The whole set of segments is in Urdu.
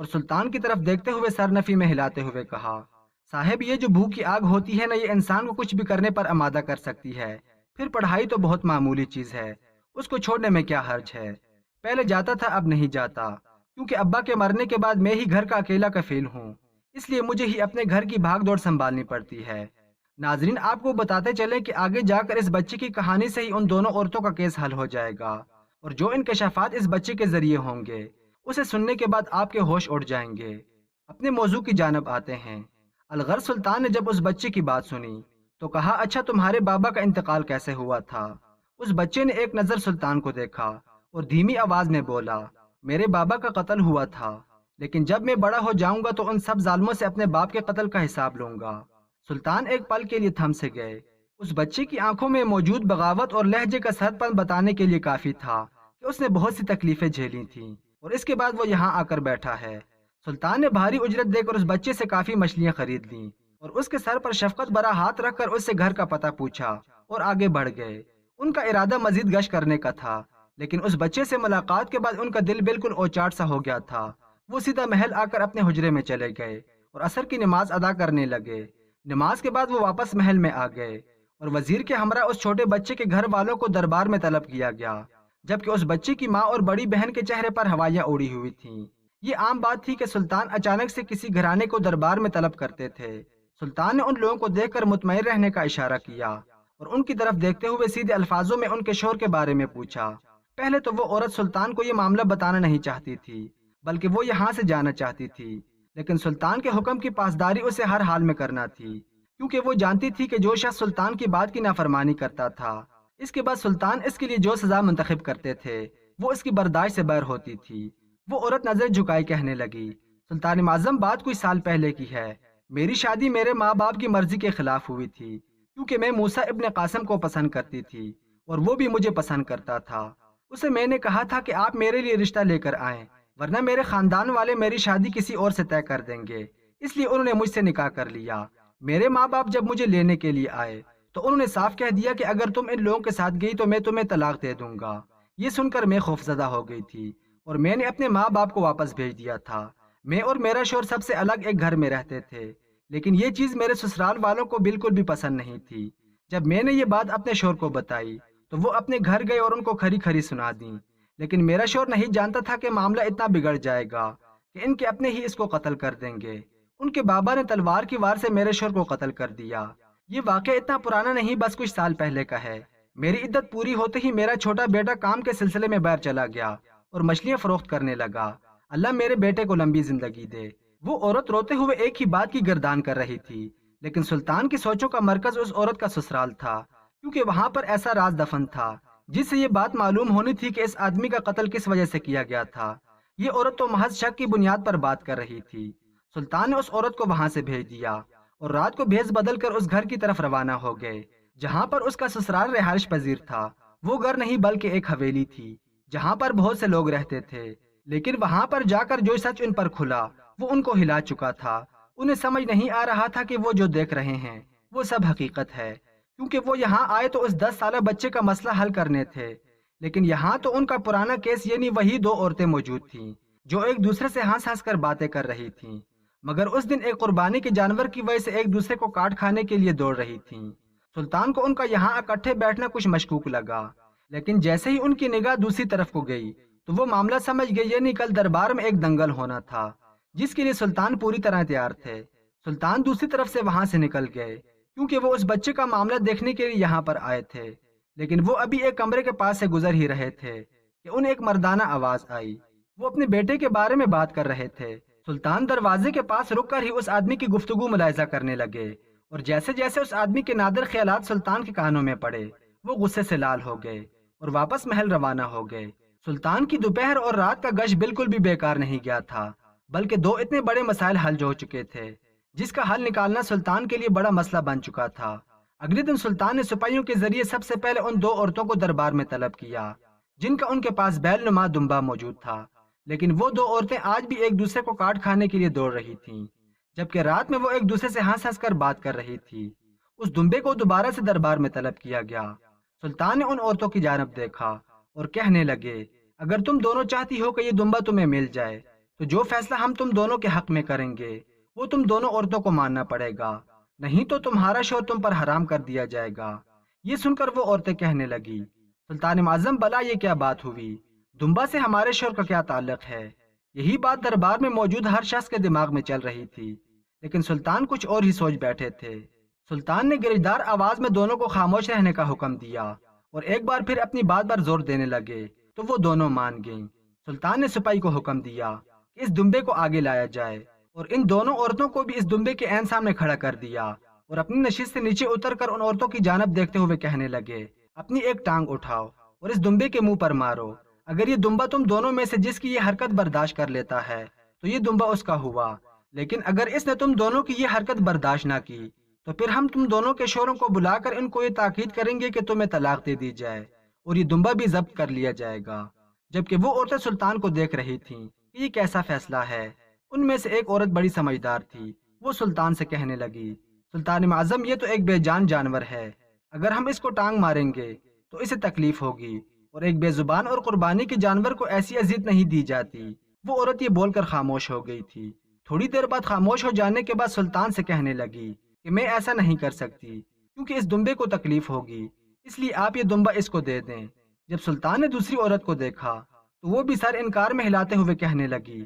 اور سلطان کی طرف دیکھتے ہوئے سر نفی میں ہلاتے ہوئے کہا، صاحب یہ جو بھوک کی آگ ہوتی ہے نا، یہ انسان کو کچھ بھی کرنے پر آمادہ کر سکتی ہے، پھر پڑھائی تو بہت معمولی چیز ہے، اس کو چھوڑنے میں کیا حرج ہے؟ پہلے جاتا تھا اب نہیں جاتا، کیونکہ ابا کے مرنے کے بعد میں ہی گھر کا اکیلا کفیل ہوں، اس لیے مجھے ہی اپنے گھر کی بھاگ دوڑ سنبھالنی پڑتی ہے۔ ناظرین، آپ کو بتاتے چلیں کہ آگے جا کر اس بچے کی کہانی سے ہی ان دونوں عورتوں کا کیس حل ہو جائے گا، اور جو انکشافات اس بچے کے ذریعے ہوں گے اسے سننے کے بعد آپ کے ہوش اڑ جائیں گے۔ اپنے موضوع کی جانب آتے ہیں۔ الغرض سلطان نے جب اس بچے کی بات سنی تو کہا، اچھا تمہارے بابا کا انتقال کیسے ہوا تھا؟ اس بچے نے ایک نظر سلطان کو دیکھا اور دھیمی آواز میں بولا، میرے بابا کا قتل ہوا تھا، لیکن جب میں بڑا ہو جاؤں گا تو ان سب ظالموں سے اپنے باپ کے قتل کا حساب لوں گا۔ سلطان ایک پل کے لیے تھم سے گئے۔ اس بچے کی آنکھوں میں موجود بغاوت اور لہجے کا سرد پن بتانے کے لیے کافی تھا کہ اس نے بہت سی تکلیفیں جھیلی تھیں، اور اس کے بعد وہ یہاں آ کر بیٹھا ہے۔ سلطان نے بھاری اجرت دے کر اس بچے سے کافی مچھلیاں خرید لیں اور اس کے سر پر شفقت بھرا ہاتھ رکھ کر اس سے گھر کا پتہ پوچھا اور آگے بڑھ گئے۔ ان کا ارادہ مزید گشت کرنے کا تھا، لیکن اس بچے سے ملاقات کے بعد ان کا دل بالکل اوچاٹ سا ہو گیا تھا۔ وہ سیدھا محل آ کر اپنے حجرے میں چلے گئے اور عصر کی نماز ادا کرنے لگے۔ نماز کے بعد وہ واپس محل میں آ گئے اور وزیر کے ہمراہ اس چھوٹے بچے کے گھر والوں کو دربار میں طلب کیا گیا، جبکہ اس بچے کی ماں اور بڑی بہن کے چہرے پر ہوائیاں اڑی ہوئی تھیں۔ یہ عام بات تھی کہ سلطان اچانک سے کسی گھرانے کو دربار میں طلب کرتے تھے۔ سلطان نے ان لوگوں کو دیکھ کر مطمئن رہنے کا اشارہ کیا اور ان کی طرف دیکھتے ہوئے سیدھے الفاظوں میں ان کے شوہر کے بارے میں پوچھا۔ پہلے تو وہ عورت سلطان کو یہ معاملہ بتانا نہیں چاہتی تھی، بلکہ وہ یہاں سے جانا چاہتی تھی، لیکن سلطان کے حکم کی پاسداری اسے ہر حال میں کرنا تھی، کیونکہ وہ جانتی تھی کہ جو شخص سلطان کی بات کی نافرمانی کرتا تھا، اس کے بعد سلطان اس کے لیے جو سزا منتخب کرتے تھے وہ اس کی برداشت سے باہر ہوتی تھی۔ وہ عورت نظر جھکائے کہنے لگی، سلطان معظم بات کوئی سال پہلے کی ہے، میری شادی میرے ماں باپ کی مرضی کے خلاف ہوئی تھی، کیونکہ میں موسیٰ ابن قاسم کو پسند کرتی تھی اور وہ بھی مجھے پسند کرتا تھا۔ اسے میں نے کہا تھا کہ آپ میرے لیے رشتہ لے کر آئیں، ورنہ میرے خاندان والے میری شادی کسی اور سے طے کر دیں گے، اس لیے انہوں نے مجھ سے نکاح کر لیا۔ میرے ماں باپ جب مجھے لینے کے لیے آئے تو انہوں نے صاف کہہ دیا کہ اگر تم ان لوگوں کے ساتھ گئی تو میں تمہیں طلاق دے دوں گا۔ یہ سن کر میں خوفزدہ ہو گئی تھی اور میں نے اپنے ماں باپ کو واپس بھیج دیا تھا۔ میں اور میرا شوہر سب سے الگ ایک گھر میں رہتے تھے، لیکن یہ چیز میرے سسرال والوں کو بالکل بھی پسند نہیں تھی۔ جب میں نے یہ بات اپنے شوہر کو بتائی تو وہ اپنے گھر گئے اور ان کو کھری کھری سنا دیں، لیکن میرا شوہر نہیں جانتا تھا کہ معاملہ اتنا بگڑ جائے گا کہ ان کے اپنے ہی اس کو قتل کر دیں گے۔ ان کے بابا نے تلوار کی وار سے میرے شوہر کو قتل کر دیا۔ یہ واقعہ اتنا پرانا نہیں، بس کچھ سال پہلے کا ہے۔ میری عدت پوری ہوتے ہی میرا چھوٹا بیٹا کام کے سلسلے میں باہر چلا گیا اور مچھلیاں فروخت کرنے لگا۔ اللہ میرے بیٹے کو لمبی زندگی دے۔ وہ عورت روتے ہوئے ایک ہی بات کی گردان کر رہی تھی، لیکن سلطان کی سوچوں کا مرکز اس عورت کا سسرال تھا، کیونکہ وہاں پر ایسا راز دفن تھا جس سے یہ بات معلوم ہونی تھی کہ اس آدمی کا قتل کس وجہ سے کیا گیا تھا۔ یہ عورت تو محض شک کی بنیاد پر بات کر رہی تھی۔ سلطان نے اس عورت کو وہاں سے بھیج دیا اور رات کو بھیس بدل کر اس گھر کی طرف روانہ ہو گئے جہاں پر اس کا سسرال رہائش پذیر تھا۔ وہ گھر نہیں بلکہ ایک حویلی تھی جہاں پر بہت سے لوگ رہتے تھے، لیکن وہاں پر جا کر جو سچ ان پر کھلا وہ ان کو ہلا چکا تھا۔ انہیں سمجھ نہیں آ رہا تھا کہ وہ جو دیکھ رہے ہیں وہ سب حقیقت ہے، کیونکہ وہ یہاں آئے تو اس 10 سالہ بچے کا مسئلہ حل کرنے تھے، لیکن یہاں تو ان کا پرانا کیس، یعنی وہی 2 عورتیں موجود تھیں جو ایک دوسرے سے ہنس ہنس کر باتیں کر رہی تھیں، مگر اس دن ایک قربانی کے جانور کی وجہ سے ایک دوسرے کو کاٹ کھانے کے لیے دوڑ رہی تھیں۔ سلطان کو ان کا یہاں اکٹھے بیٹھنا کچھ مشکوک لگا، لیکن جیسے ہی ان کی نگاہ دوسری طرف کو گئی تو وہ معاملہ سمجھ گئے، یعنی کل دربار میں ایک دنگل ہونا تھا جس کے لیے سلطان پوری طرح تیار تھے۔ سلطان دوسری طرف سے وہاں سے نکل گئے کیونکہ وہ اس بچے کا معاملہ دیکھنے کے لیے یہاں پر آئے تھے، لیکن وہ ابھی ایک کمرے کے پاس سے گزر ہی رہے تھے کہ انہیں ایک مردانہ آواز آئی۔ وہ اپنے بیٹے کے بارے میں بات کر رہے تھے۔ سلطان دروازے کے پاس رک کر ہی اس آدمی کی گفتگو ملاحظہ کرنے لگے، اور جیسے جیسے اس آدمی کے نادر خیالات سلطان کے کانوں میں پڑے وہ غصے سے لال ہو گئے اور واپس محل روانہ ہو گئے۔ سلطان کی دوپہر اور رات کا گشت بالکل بھی بیکار نہیں گیا تھا، بلکہ 2 اتنے بڑے مسائل حل ہو چکے تھے جس کا حل نکالنا سلطان کے لیے بڑا مسئلہ بن چکا تھا۔ اگلے دن سلطان نے سپاہیوں کے ذریعے سب سے پہلے ان 2 عورتوں کو دربار میں طلب کیا جن کا ان کے پاس بیل نما دمبا موجود تھا، لیکن وہ 2 عورتیں آج بھی ایک دوسرے کو کاٹ کھانے کے لیے دوڑ رہی تھیں، جبکہ رات میں وہ ایک دوسرے سے ہنس ہنس کر بات کر رہی تھی۔ اس دمبے کو دوبارہ سے دربار میں طلب کیا گیا۔ سلطان نے ان عورتوں کی جانب دیکھا اور کہنے لگے، اگر تم دونوں چاہتی ہو کہ یہ دمبا تمہیں مل جائے تو جو فیصلہ ہم تم دونوں کے حق میں کریں گے وہ تم دونوں عورتوں کو ماننا پڑے گا، نہیں تو تمہارا شوہر تم پر حرام کر دیا جائے گا۔ یہ سن کر وہ عورتیں کہنے لگی، سلطان معظم بلا یہ کیا بات ہوئی؟ دمبا سے ہمارے شوہر کا کیا تعلق ہے؟ یہی بات دربار میں موجود ہر شخص کے دماغ میں چل رہی تھی، لیکن سلطان کچھ اور ہی سوچ بیٹھے تھے۔ سلطان نے گرجدار آواز میں دونوں کو خاموش رہنے کا حکم دیا اور ایک بار پھر اپنی بات پر زور دینے لگے تو وہ دونوں مان گئیں۔ سلطان نے سپاہی کو حکم دیا کہ اس دمبے کو آگے لایا جائے اور ان دونوں عورتوں کو بھی اس دمبے کے عین سامنے کھڑا کر دیا اور اپنی نشست سے نیچے اتر کر ان عورتوں کی جانب دیکھتے ہوئے کہنے لگے، اپنی ایک ٹانگ اٹھاؤ اور اس دمبے کے منہ پر مارو۔ اگر یہ دمبا تم دونوں میں سے جس کی یہ حرکت برداشت کر لیتا ہے تو یہ دمبا اس کا ہوا، لیکن اگر اس نے تم دونوں کی یہ حرکت برداشت نہ کی تو پھر ہم تم دونوں کے شوہروں کو بلا کر ان کو یہ تاکید کریں گے کہ تمہیں طلاق دے دی جائے اور یہ دمبا بھی ضبط کر لیا جائے گا۔ جبکہ وہ عورتیں سلطان کو دیکھ رہی تھیں کہ یہ کیسا فیصلہ ہے۔ ان میں سے ایک عورت بڑی سمجھدار تھی، وہ سلطان سے کہنے لگی، سلطان معظم یہ تو ایک بے جان جانور ہے، اگر ہم اس کو ٹانگ ماریں گے تو اسے تکلیف ہوگی اور ایک بے زبان اور قربانی کے جانور کو ایسی اذیت نہیں دی جاتی۔ وہ عورت یہ بول کر خاموش ہو گئی تھی۔ تھوڑی دیر بعد خاموش ہو جانے کے بعد سلطان سے کہنے لگی کہ میں ایسا نہیں کر سکتی کیونکہ اس دمبے کو تکلیف ہوگی، اس لیے آپ یہ دمبا اس کو دے دیں۔ جب سلطان نے دوسری عورت کو دیکھا تو وہ بھی سر انکار میں ہلاتے ہوئے کہنے لگی،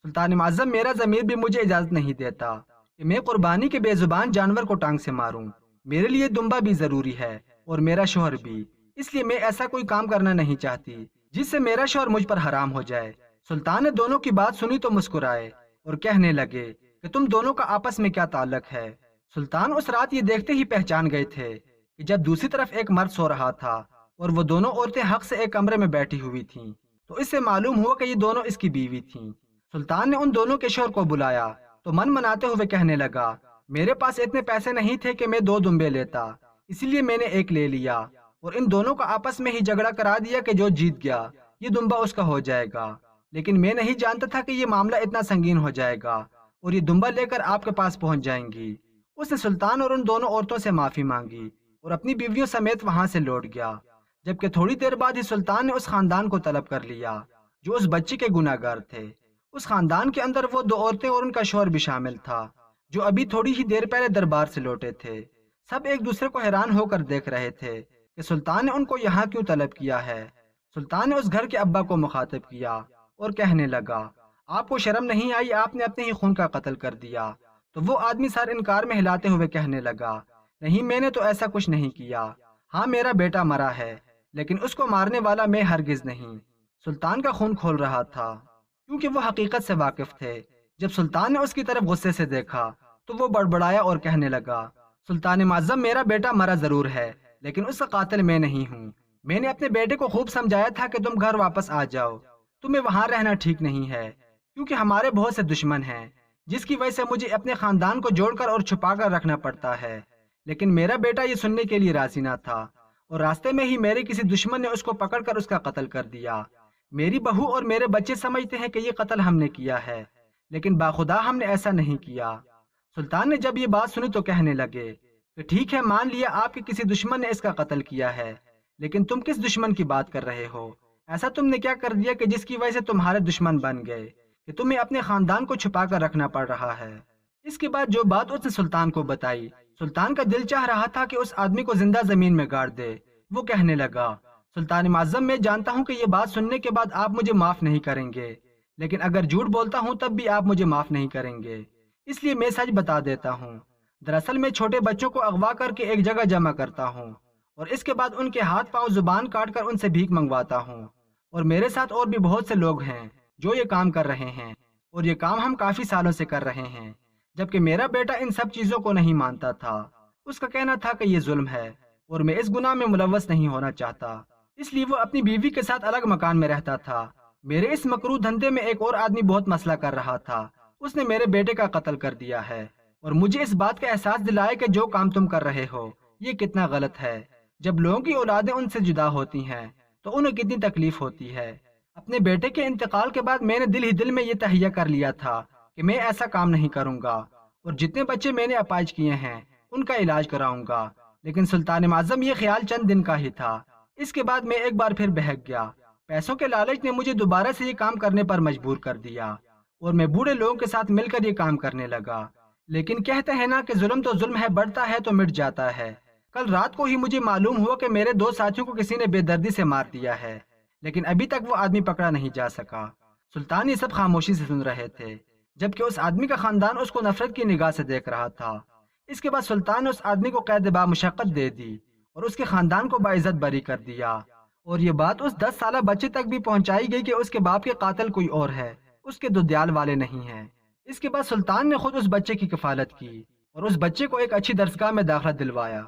سلطان معظم میرا ضمیر بھی مجھے اجازت نہیں دیتا کہ میں قربانی کے بے زبان جانور کو ٹانگ سے ماروں۔ میرے لیے دمبا بھی ضروری ہے اور میرا شوہر بھی، اس لیے میں ایسا کوئی کام کرنا نہیں چاہتی جس سے میرا شوہر مجھ پر حرام ہو جائے۔ سلطان نے دونوں کی بات سنی تو مسکرائے اور کہنے لگے کہ تم دونوں کا آپس میں کیا تعلق ہے؟ سلطان اس رات یہ دیکھتے ہی پہچان گئے تھے کہ جب دوسری طرف ایک مرد سو رہا تھا اور وہ دونوں عورتیں حق سے ایک کمرے میں بیٹھی ہوئی تھیں تو اس سے معلوم ہوا کہ یہ دونوں اس کی بیوی تھیں۔ سلطان نے ان دونوں کے شوہر کو بلایا تو من مناتے ہوئے کہنے لگا، میرے پاس اتنے پیسے نہیں تھے کہ میں 2 دمبے لیتا، اسی لیے میں نے ایک لے لیا اور ان دونوں کا آپس میں ہی جھگڑا کرا دیا کہ جو جیت گیا یہ دمبا اس کا ہو جائے گا، لیکن میں نہیں جانتا تھا کہ یہ معاملہ اتنا سنگین ہو جائے گا اور یہ دمبا لے کر آپ کے پاس پہنچ جائیں گی۔ اس نے سلطان اور ان دونوں عورتوں سے معافی مانگی اور اپنی بیویوں سمیت وہاں سے لوٹ گیا۔ جبکہ تھوڑی دیر بعد ہی سلطان نے اس خاندان کو طلب کر لیا جو اس بچے کے گناہ گار تھے۔ اس خاندان کے اندر وہ 2 عورتیں اور ان کا شوہر بھی شامل تھا جو ابھی تھوڑی ہی دیر پہلے دربار سے لوٹے تھے۔ سب ایک دوسرے کو حیران ہو کر دیکھ رہے تھے کہ سلطان نے ان کو یہاں کیوں طلب کیا ہے۔ سلطان نے اس گھر کے ابا کو مخاطب کیا اور کہنے لگا، آپ کو شرم نہیں آئی؟ آپ نے اپنے ہی خون کا قتل کر دیا۔ تو وہ آدمی سر انکار میں ہلاتے ہوئے کہنے لگا، نہیں میں نے تو ایسا کچھ نہیں کیا، ہاں میرا بیٹا مرا ہے لیکن اس کو مارنے والا میں ہرگز نہیں۔ سلطان کا خون کھول رہا تھا کیونکہ وہ حقیقت سے واقف تھے۔ جب سلطان نے اس کی طرف غصے سے دیکھا تو وہ بڑبڑایا اور کہنے لگا، سلطان معظم میرا بیٹا مرا ضرور ہے لیکن اس کا قاتل میں نہیں ہوں۔ میں نے اپنے بیٹے کو خوب سمجھایا تھا کہ تم گھر واپس آ جاؤ، تمہیں وہاں رہنا ٹھیک نہیں ہے کیونکہ ہمارے بہت سے دشمن ہیں جس کی وجہ سے مجھے اپنے خاندان کو جوڑ کر اور چھپا کر رکھنا پڑتا ہے۔ لیکن میرا بیٹا یہ سننے کے لیے راضی نہ تھا اور راستے میں ہی میرے کسی دشمن نے اس کو پکڑ کر اس کا قتل کر دیا۔ میری بہو اور میرے بچے سمجھتے ہیں کہ یہ قتل ہم نے کیا ہے لیکن باخدا ہم نے ایسا نہیں کیا۔ سلطان نے جب یہ بات سنی تو کہنے لگے کہ ٹھیک ہے، مان لیا آپ کے کسی دشمن نے اس کا قتل کیا ہے، لیکن تم کس دشمن کی بات کر رہے ہو؟ ایسا تم نے کیا کر دیا کہ جس کی وجہ سے تمہارے دشمن بن گئے کہ تمہیں اپنے خاندان کو چھپا کر رکھنا پڑ رہا ہے؟ اس کے بعد جو بات اس نے سلطان کو بتائی، سلطان کا دل چاہ رہا تھا کہ اس آدمی کو زندہ زمین میں گاڑ دے۔ وہ کہنے لگا، سلطان معظم میں جانتا ہوں کہ یہ بات سننے کے بعد آپ مجھے معاف نہیں کریں گے، لیکن اگر جھوٹ بولتا ہوں تب بھی آپ مجھے معاف نہیں کریں گے، اس لیے میں سچ بتا دیتا ہوں۔ دراصل میں چھوٹے بچوں کو اغوا کر کے ایک جگہ جمع کرتا ہوں اور اس کے بعد ان کے ہاتھ پاؤں زبان کاٹ کر ان سے بھیک منگواتا ہوں، اور میرے ساتھ اور بھی بہت سے لوگ ہیں جو یہ کام کر رہے ہیں اور یہ کام ہم کافی سالوں سے کر رہے ہیں۔ جبکہ میرا بیٹا ان سب چیزوں کو نہیں مانتا تھا، اس کا کہنا تھا کہ یہ ظلم ہے اور میں اس گناہ میں ملوث نہیں ہونا چاہتا، اس لیے وہ اپنی بیوی کے ساتھ الگ مکان میں رہتا تھا۔ میرے اس مکروہ دھندے میں ایک اور آدمی بہت مسئلہ کر رہا تھا، اس نے میرے بیٹے کا قتل کر دیا ہے اور مجھے اس بات کا احساس دلایا کہ جو کام تم کر رہے ہو یہ کتنا غلط ہے۔ جب لوگوں کی اولادیں ان سے جدا ہوتی ہیں تو انہیں کتنی تکلیف ہوتی ہے۔ اپنے بیٹے کے انتقال کے بعد میں نے دل ہی دل میں یہ تہیہ کر لیا تھا کہ میں ایسا کام نہیں کروں گا اور جتنے بچے میں نے اپائج کیے ہیں ان کا علاج کراؤں گا، لیکن سلطان معظم یہ خیال چند دن کا ہی تھا۔ اس کے بعد میں ایک بار پھر بہک گیا۔ پیسوں کے لالچ نے مجھے دوبارہ سے یہ کام کرنے پر مجبور کر دیا اور میں بوڑھے لوگوں کے ساتھ مل کر یہ کام کرنے لگا۔ لیکن کہتے ہیں نا کہ ظلم تو ظلم ہے، بڑھتا ہے تو مٹ جاتا ہے۔ کل رات کو ہی مجھے معلوم ہوا کہ میرے 2 ساتھیوں کو کسی نے بے دردی سے مار دیا ہے، لیکن ابھی تک وہ آدمی پکڑا نہیں جا سکا۔ سلطان یہ سب خاموشی سے سن رہے تھے، جبکہ اس آدمی کا خاندان اس کو نفرت کی نگاہ سے دیکھ رہا تھا۔ اس کے بعد سلطان نے اس آدمی کو قید با مشقت دے دی اور اس کے خاندان کو باعزت بری کر دیا، اور یہ بات اس 10 سالہ بچے تک بھی پہنچائی گئی کہ اس کے باپ کے قاتل کوئی اور ہے، اس کے دودیال والے نہیں ہیں۔ اس کے بعد سلطان نے خود اس بچے کی کفالت کی اور اس بچے کو ایک اچھی درسگاہ میں داخلہ دلوایا۔